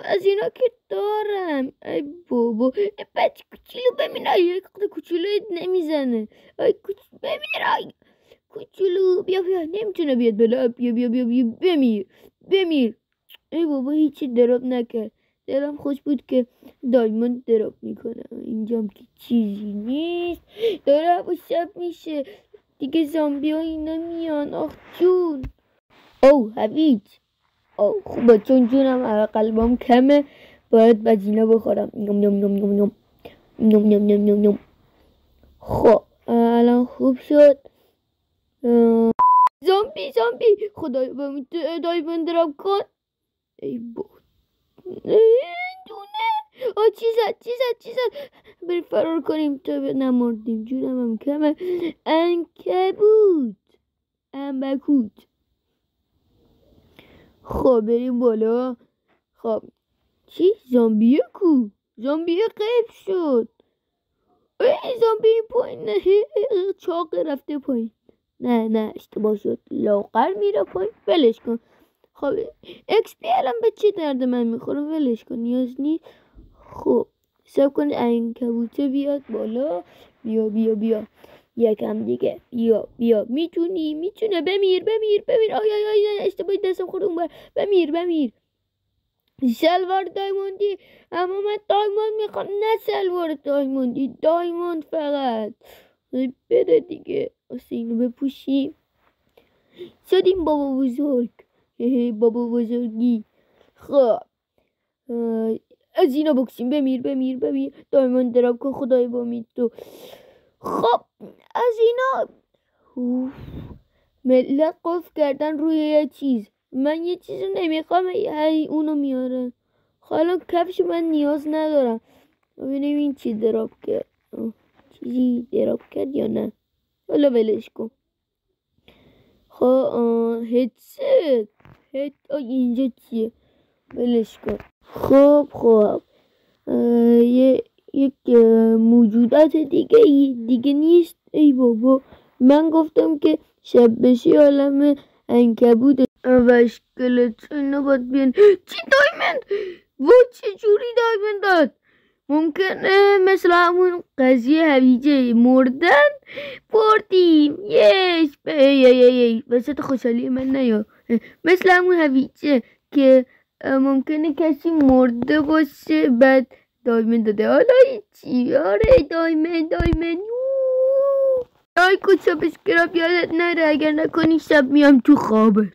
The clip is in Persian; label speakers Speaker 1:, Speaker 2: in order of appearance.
Speaker 1: از اینا که دارم. ای بابا بچه کوچولو ببین یک کوچولو نمیزنه. ای ببین کوچولو بیا نمیتونه بیاد بالا. بیا بمیر. ای بابا هیچی دراب نکرد. دلم خوش بود که دایموند دراب میکنه. اینجام که چیزی نیست. داره هوا شب میشه دیگه. زامبی ها اینا میان. آخ جون. او هویج. او خوبه چون جونم قلبم کمه. باید بزینه بخورم. نم. خب الان خوب شد. زامبی خدای با دایموند دراب کن. ای بابا دونه. چی زد بریم فرار کنیم تا نمردیم. جونم هم کمه. عنکبوت. خب بریم بالا. خب چی؟ زامبیه کو؟ زامبیه غیب شد. زامبی پایین. نه چاقه رفته پایین. نه اشتباه شد. لاغر میره پایین. ولش کن. خب XP الان به چه درد من میخوره؟ ولش کن نیاز نیست. خب حساب کن عنکبوته بیاد بالا. بیا یکم دیگه. بیا میتونه. بمیر. آی اشتباهی دستم خورد اون بر. بمیر. شلوار دایموندی. اما من دایموند میخوام. نه شلوار دایموندی. دایموند فقط. بده دیگه. واسه اینو بپوشیم. شدیم بابا بزرگ. بابا بزرگی. خب از اینا بکشیم. بمیر. دایموند دراب کن خدای با تو. خب از اینا ملت قفل کردن روی یه چیز. من یه چیز نمیخوام. اونو میاره. حالا کفش من نیاز ندارم. ببینیم این چی دراب کرد. چیزی دراب کرد یا نه. حالا ولش کن. خب هدست. اینجا چیه؟ ولش کن. خب یک موجودات دیگه نیست. ای بابا من گفتم که شب بشی عالم عنکبوت و اسکلت اینا باید بیان. چی دایموند؟ چه جوری دایموند داد؟ ممکنه مثل همون قضیه هویجه مردن بردیم. وسط خوشحالی من نیا. مثل همون هویجه که ممکنه کسی مرده باشه بعد دایموند داده. حالا چی؟ آره دایموند. لایک و سابسکرایب یادت نره. اگر نکنی شب میام تو خوابت.